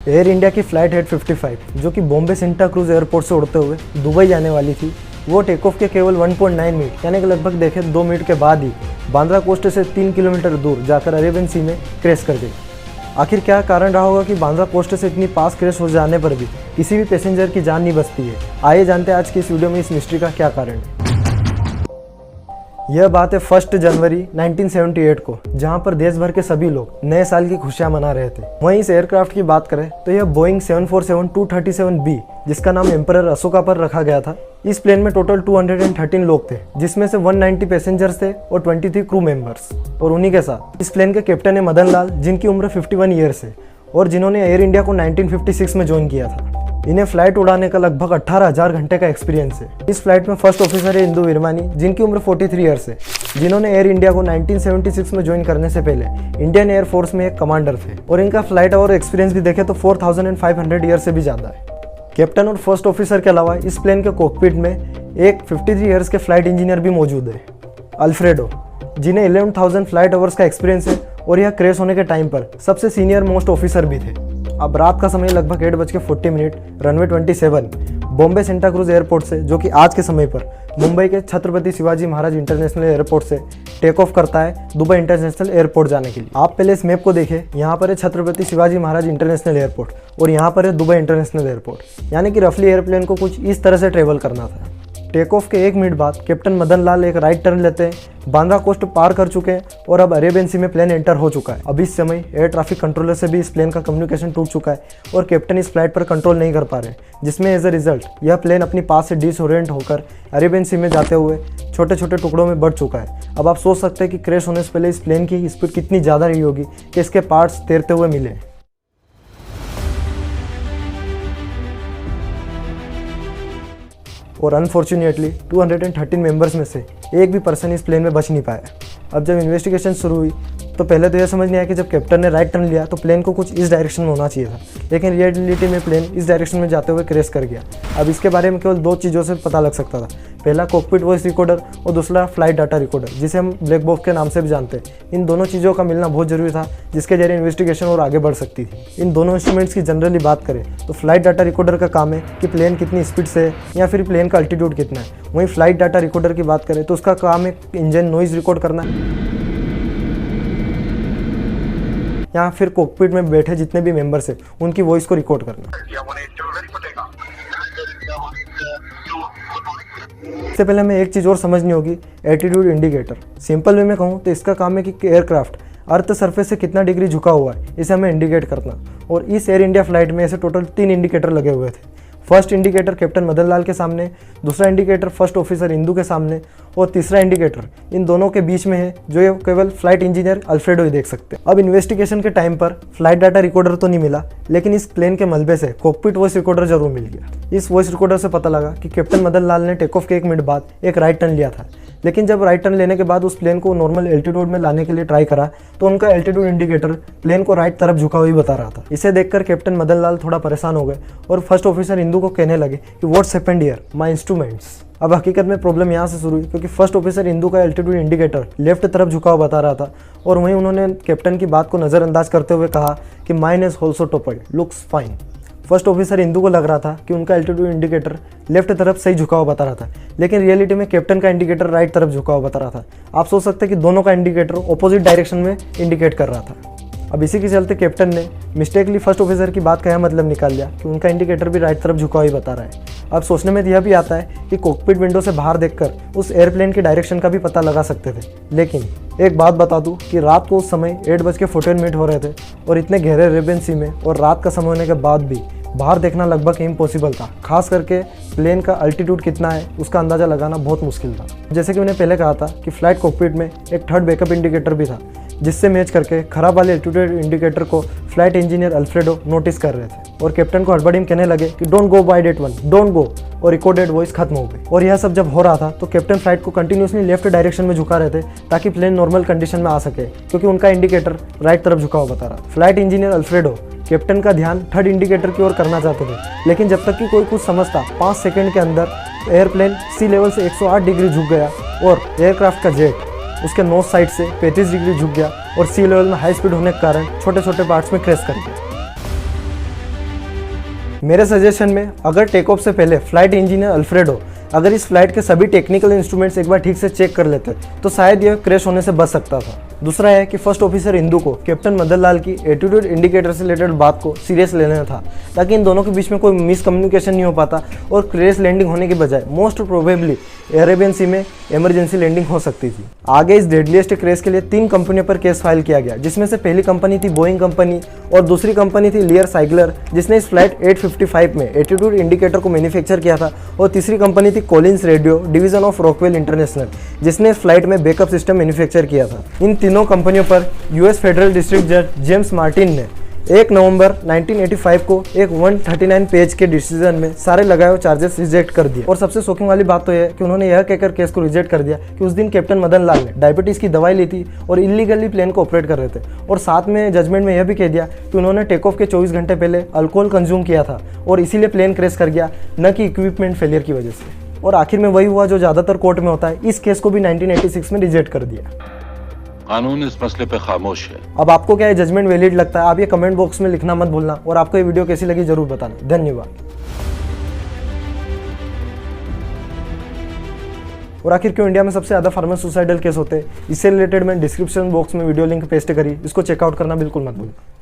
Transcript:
Air India की flight head 55 जो कि बॉम्बे सेंटा क्रूज एयरपोर्ट से उड़ते हुए दुबई जाने वाली थी, वो टेक ऑफ के केवल 1.9 मिनट यानी कि लगभग देखें 2 मिनट के बाद ही बांद्रा कोस्ट से 3 किलोमीटर दूर जाकर अरेबियन सी में क्रैश कर गई। आखिर क्या कारण रहा होगा कि बांद्रा कोस्ट से इतनी पास क्रैश हो जाने पर भी किसी भी पैसेंजर की जान नहीं बचती है? आइए जानते हैं आज की इस वीडियो में इस मिस्ट्री का क्या कारण है। यह बात है 1 जनवरी 1978 को, जहां पर देश भर के सभी लोग नए साल की खुशियां मना रहे थे। वहीं इस एयरक्राफ्ट की बात करें तो यह बोइंग 747-237B जिसका नाम एम्परर अशोका पर रखा गया था। इस प्लेन में टोटल 213 लोग थे, जिसमें से 190 पैसेंजर्स थे और 23 क्रू मेंबर्स। और उन्हीं के साथ इस प्लेन के कैप्टन है मदन लाल, जिनकी उम्र 51 ईयर्स है और जिन्होंने एयर इंडिया को 1956 में ज्वाइन किया था। इन्हें फ्लाइट उड़ाने का लगभग 18,000 घंटे का एक्सपीरियंस है। इस फ्लाइट में फर्स्ट ऑफिसर है इंदु विरमानी, जिनकी उम्र 43 ईयर्स है, जिन्होंने एयर इंडिया को 1976 में ज्वाइन करने से पहले इंडियन एयर फोर्स में एक कमांडर थे। और इनका फ्लाइट और एक्सपीरियंस भी देखें तो 4500 ईयर से भी ज़्यादा है। कैप्टन और फर्स्ट ऑफिसर के अलावा इस प्लेन के कॉकपिट में एक 53 ईयर्स के फ्लाइट इंजीनियर भी मौजूद है, अल्फ्रेडो, जिन्हें 11,000 फ्लाइट आवर्स का एक्सपीरियंस है और यह क्रैश होने के टाइम पर सबसे सीनियर मोस्ट ऑफिसर भी थे। अब रात का समय लगभग 8:40 runway 27 Bombay Santa cruise airport से, जो कि आज के समय पर मुंबई के छत्रपति शिवाजी महाराज इंटरनेशनल एयरपोर्ट से टेक ऑफ करता है दुबई इंटरनेशनल एयरपोर्ट जाने के लिए। आप पहले इस मैप को देखें, यहाँ पर है छत्रपति शिवाजी महाराज इंटरनेशनल एयरपोर्ट और यहाँ पर है दुबई इंटरनेशनल एयरपोर्ट, यानी कि रफली एयरप्लेन को कुछ इस तरह से ट्रेवल करना था। टेक ऑफ के 1 मिनट बाद कैप्टन मदन लाल एक राइट टर्न लेते हैं, बांद्रा कोस्ट पार कर चुके हैं और अब अरेबियन सी में प्लेन एंटर हो चुका है। अब इस समय एयर ट्रैफिक कंट्रोलर से भी इस प्लेन का कम्युनिकेशन टूट चुका है और कैप्टन इस फ्लाइट पर कंट्रोल नहीं कर पा रहे, जिसमें एज अ रिजल्ट यह प्लेन अपनी पास से डिसओरिएंट होकर अरेबियन सी में जाते हुए छोटे छोटे टुकड़ों में बढ़ चुका है। अब आप सोच सकते हैं कि क्रैश होने से पहले इस प्लेन की स्पीड कितनी ज़्यादा रही होगी कि इसके पार्ट्स तैरते हुए मिले। और अनफॉर्चुनेटली 213 मेंबर्स में से एक भी पर्सन इस प्लेन में बच नहीं पाया। अब जब इन्वेस्टिगेशन शुरू हुई तो पहले तो यह समझ नहीं आया कि जब कैप्टन ने राइट टर्न लिया तो प्लेन को कुछ इस डायरेक्शन में होना चाहिए था, लेकिन रियलिटी में प्लेन इस डायरेक्शन में जाते हुए क्रैश कर गया। अब इसके बारे में केवल 2 चीज़ों से पता लग सकता था, पहला कॉकपिट वॉइस रिकॉर्डर और दूसरा फ्लाइट डाटा रिकॉर्डर, जिसे हम ब्लैक बॉक्स के नाम से भी जानते हैं। इन दोनों चीज़ों का मिलना बहुत जरूरी था, जिसके जरिए इन्वेस्टिगेशन और आगे बढ़ सकती थी। इन दोनों इंस्ट्रूमेंट्स की जनरली बात करें तो फ्लाइट डाटा रिकॉर्डर का काम है कि प्लेन कितनी स्पीड से है या फिर प्लेन का अल्टीट्यूड कितना है। वहीं फ्लाइट डाटा रिकॉर्डर की बात करें तो उसका काम है इंजन नॉइज रिकॉर्ड करना या फिर कॉकपिट में बैठे जितने भी मेंबर्स हैं उनकी वॉइस को रिकॉर्ड करना। इससे पहले हमें एक चीज़ और समझनी होगी, एल्टीट्यूड इंडिकेटर। सिंपल वे में कहूँ तो इसका काम है कि एयरक्राफ्ट अर्थ सरफेस से कितना डिग्री झुका हुआ है इसे हमें इंडिकेट करना। और इस एयर इंडिया फ्लाइट में ऐसे टोटल 3 इंडिकेटर लगे हुए थे। First indicator captain Madan Lal के सामने, दूसरा इंडिकेटर फर्स्ट ऑफिसर इंदू के सामने और तीसरा इंडिकेटर इन दोनों के बीच में है, जो ये केवल फ्लाइट इंजीनियर अल्फ्रेडो ही देख सकते हैं। अब इन्वेस्टिगेशन के टाइम पर फ्लाइट डाटा रिकॉर्डर तो नहीं मिला, लेकिन इस प्लेन के मलबे से कॉकपिट वॉइस रिकॉर्डर जरूर मिल गया। इस वॉइस रिकॉर्डर से पता लगा कि कैप्टन मदन लाल ने टेक ऑफ के 1 मिनट बाद एक राइट टर्न लिया था, लेकिन जब राइट टर्न लेने के बाद उस प्लेन को नॉर्मल एल्टीट्यूड में लाने के लिए ट्राई करा तो उनका एल्टीट्यूड इंडिकेटर प्लेन को राइट तरफ झुका हुआ ही बता रहा था। इसे देखकर कैप्टन मदन लाल थोड़ा परेशान हो गए और फर्स्ट ऑफिसर इंदू को कहने लगे कि what's happened here my instruments. अब हकीकत में प्रॉब्लम यहाँ से शुरू हुई, क्योंकि फर्स्ट ऑफिसर इंदू का एल्टीट्यूड इंडिकेटर लेफ्ट तरफ झुका हुआ बता रहा था और वहीं उन्होंने कैप्टन की बात को नज़रअंदाज करते हुए कहा कि mine is also tapered, looks fine. First officer Indu को लग रहा था कि उनका एल्टीट्यूड इंडिकेटर लेफ्ट तरफ सही झुका हुआ बता रहा था, लेकिन रियलिटी में कैप्टन का इंडिकेटर राइट तरफ झुका हुआ बता रहा था। आप सोच सकते हैं कि दोनों का इंडिकेटर ऑपोजिट डायरेक्शन में इंडिकेट कर रहा था। अब इसी के चलते कैप्टन ने मिस्टेकली फर्स्ट ऑफिसर की बात का यह मतलब निकाल लिया कि उनका इंडिकेटर भी राइट तरफ झुका हुआ ही बता रहा है। अब सोचने में यह भी आता है कि कॉकपिट विंडो से बाहर देखकर उस एयरप्लेन के डायरेक्शन का भी पता लगा सकते थे, लेकिन एक बात बता दूं कि रात को उस समय 8:14 हो रहे थे और इतने गहरे अरेबियन सी में और रात का समय होने के बाद भी बाहर देखना लगभग इम्पॉसिबल था। खास करके प्लेन का अल्टीट्यूड कितना है उसका अंदाज़ा लगाना बहुत मुश्किल था। जैसे कि मैंने पहले कहा था कि फ्लाइट कॉकपिट में एक थर्ड बैकअप इंडिकेटर भी था, जिससे मैच करके खराब वाले एल्टीट्यूड इंडिकेटर को फ्लाइट इंजीनियर अल्फ्रेडो नोटिस कर रहे थे और कैप्टन को हड़बड़ी में कहने लगे कि don't go by date 1, don't go, और रिकॉर्डेड वॉइस खत्म हो गई। और यह सब जब हो रहा था तो कैप्टन फ्लाइट को कंटिन्यूसली लेफ्ट डायरेक्शन में झुका रहे थे ताकि प्लेन नॉर्मल कंडीशन में आ सके, क्योंकि उनका इंडिकेटर राइट तरफ झुका हुआ बता रहा। फ्लाइट इंजीनियर अल्फ्रेडो कैप्टन का ध्यान थर्ड इंडिकेटर की ओर करना चाहते थे, लेकिन जब तक कि कोई कुछ समझता 5 सेकंड के अंदर एयरप्लेन सी लेवल से 108 डिग्री झुक गया और एयरक्राफ्ट का जेट उसके नॉर्थ साइड से 35 डिग्री झुक गया और सी लेवल में हाई स्पीड होने के कारण छोटे छोटे पार्ट्स में क्रैश कर गया। मेरे सजेशन में अगर टेक ऑफ से पहले फ्लाइट इंजीनियर अल्फ्रेडो अगर इस फ्लाइट के सभी टेक्निकल इंस्ट्रूमेंट्स एक बार ठीक से चेक कर लेते तो शायद यह क्रैश होने से बच सकता था। दूसरा है कि फर्स्ट ऑफिसर इंदू को कैप्टन मदन लाल की एटीट्यूड इंडिकेटर से रिलेटेड बात को सीरियस लेना था, ताकि इन दोनों के बीच में कोई मिसकम्युनिकेशन नहीं हो पाता और क्रैश लैंडिंग होने के बजाय मोस्ट प्रोबेबली अरेबियन सी में इमरजेंसी लैंडिंग हो सकती थी। आगे इस डेडलीस्ट क्रैश के लिए 3 कंपनियों पर केस फाइल किया गया, जिसमें से पहली कंपनी थी बोइंग कंपनी और दूसरी कंपनी थी लियर साइगलर जिसने इस फ्लाइट 855 में एटीट्यूड इंडिकेटर को मैन्युफैक्चर किया था, और तीसरी कंपनी थी Collins radio division of Rockwell international जिसने इस फ्लाइट में बैकअप सिस्टम मैन्युफैक्चर किया था। इन तीनों कंपनियों पर यूएस फेडरल डिस्ट्रिक्ट जज जेम्स मार्टिन ने 1 नवंबर 1985 को एक 139 पेज के डिसीजन में सारे लगाए हुए चार्जेस रिजेक्ट कर दिए। और सबसे शॉकिंग वाली बात तो यह है कि उन्होंने यह कहकर केस को रिजेक्ट कर दिया कि उस दिन कैप्टन मदन लाल ने डायबिटीज की दवाई ली थी और इलीगली प्लेन को ऑपरेट कर रहे थे, और साथ में जजमेंट में यह भी कह दिया कि उन्होंने टेक ऑफ के 24 घंटे पहले अल्कोहल कंज्यूम किया था और इसीलिए प्लेन क्रैश कर गया, न कि इक्विपमेंट फेलियर की वजह से। और आखिर में वही हुआ जो ज़्यादातर कोर्ट में होता है, इस केस को भी 1986 में रिजेक्ट कर दिया। कानून इस मसले पे खामोश है। अब आपको क्या ये जजमेंट वैलिड लगता है? आप ये कमेंट बॉक्स में लिखना मत भूलना, और आपको ये वीडियो कैसी लगी जरूर बताना। धन्यवाद। और आखिर क्यों इंडिया में सबसे ज़्यादा फार्मर सुसाइडल केस होते हैं, इससे रिलेटेड मैं डिस्क्रिप्शन बॉक्स में वीडियो लिंक पेस्ट करी, इसको चेकआउट करना बिल्कुल मत भूलना।